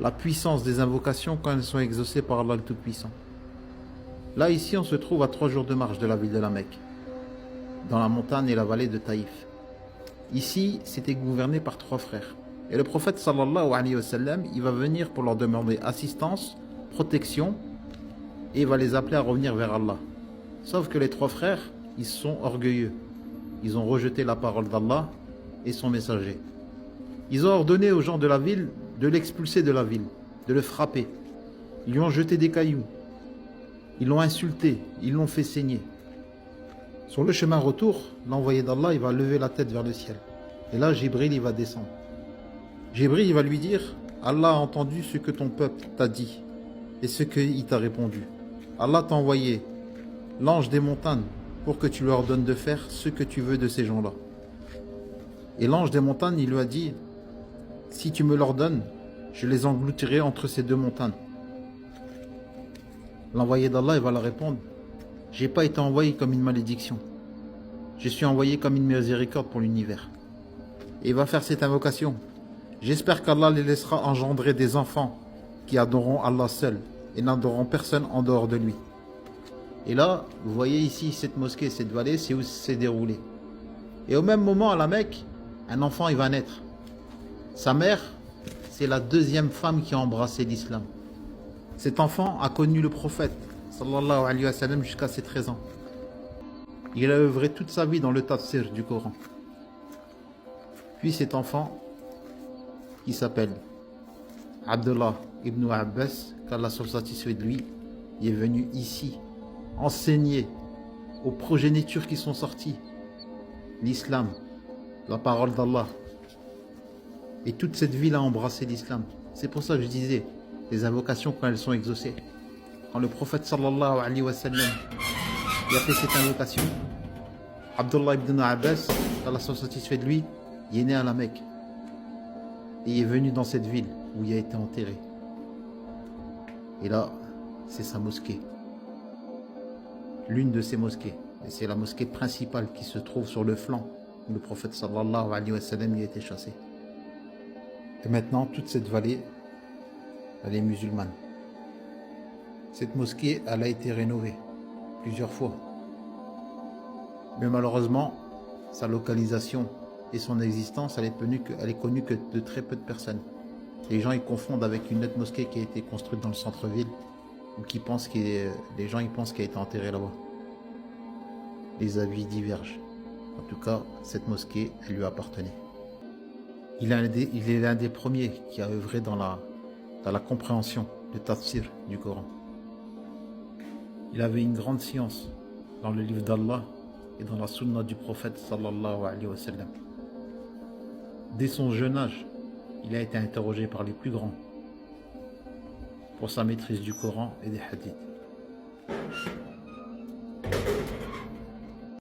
la puissance des invocations quand elles sont exaucées par Allah le Tout-Puissant. Là, ici, on se trouve à 3 jours de marche de la ville de la Mecque, dans la montagne et la vallée de Taïf. Ici, c'était gouverné par 3 frères. Et le prophète sallallahu alayhi wa sallam, il va venir pour leur demander assistance, protection, et il va les appeler à revenir vers Allah. Sauf que les 3 frères, ils sont orgueilleux. Ils ont rejeté la parole d'Allah et son messager. Ils ont ordonné aux gens de la ville de l'expulser de la ville, de le frapper. Ils lui ont jeté des cailloux. Ils l'ont insulté, ils l'ont fait saigner. Sur le chemin retour, l'envoyé d'Allah, il va lever la tête vers le ciel. Et là, Jibril, il va descendre. Jibril, il va lui dire, Allah a entendu ce que ton peuple t'a dit et ce qu'il t'a répondu. Allah t'a envoyé l'ange des montagnes pour que tu leur donnes de faire ce que tu veux de ces gens-là. Et l'ange des montagnes, il lui a dit, si tu me leur donnes, je les engloutirai entre ces 2 montagnes. L'envoyé d'Allah, il va leur répondre, j'ai pas été envoyé comme une malédiction. Je suis envoyé comme une miséricorde pour l'univers. Et il va faire cette invocation. J'espère qu'Allah les laissera engendrer des enfants qui adoreront Allah seul et n'adoreront personne en dehors de lui. Et là, vous voyez ici cette mosquée, cette vallée, c'est où c'est déroulé. Et au même moment, à la Mecque, un enfant il va naître. Sa mère, c'est la 2e femme qui a embrassé l'islam. Cet enfant a connu le prophète, sallallahu alayhi wa sallam, jusqu'à ses 13 ans. Il a œuvré toute sa vie dans le tafsir du Coran. Puis cet enfant, qui s'appelle Abdullah ibn Abbas, qu'Allah soit satisfait de lui, il est venu ici enseigner aux progénitures qui sont sortis l'islam, la parole d'Allah. Et toute cette ville a embrassé l'islam. C'est pour ça que je disais, les invocations quand elles sont exaucées. Quand le prophète sallallahu alayhi wa sallam il a fait cette invocation, Abdullah ibn Abbas, qu'Allah soit satisfait de lui, il est né à la Mecque. Et il est venu dans cette ville où il a été enterré. Et là, c'est sa mosquée. L'une de ses mosquées. Et c'est la mosquée principale qui se trouve sur le flanc où le prophète sallallahu alayhi wa sallam y a été chassé. Et maintenant, toute cette vallée, elle est musulmane. Cette mosquée, elle a été rénovée plusieurs fois. Mais malheureusement, sa localisation et son existence, elle est connue que de très peu de personnes. Les gens, ils confondent avec une autre mosquée qui a été construite dans le centre-ville, ou les gens ils pensent qu'elle a été enterrée là-bas. Les avis divergent. En tout cas, cette mosquée, elle lui appartenait. Il est l'un des premiers qui a œuvré dans la compréhension du tafsir du Coran. Il avait une grande science dans le livre d'Allah et dans la sunna du prophète sallallahu alayhi wa sallam. Dès son jeune âge, il a été interrogé par les plus grands pour sa maîtrise du Coran et des hadiths.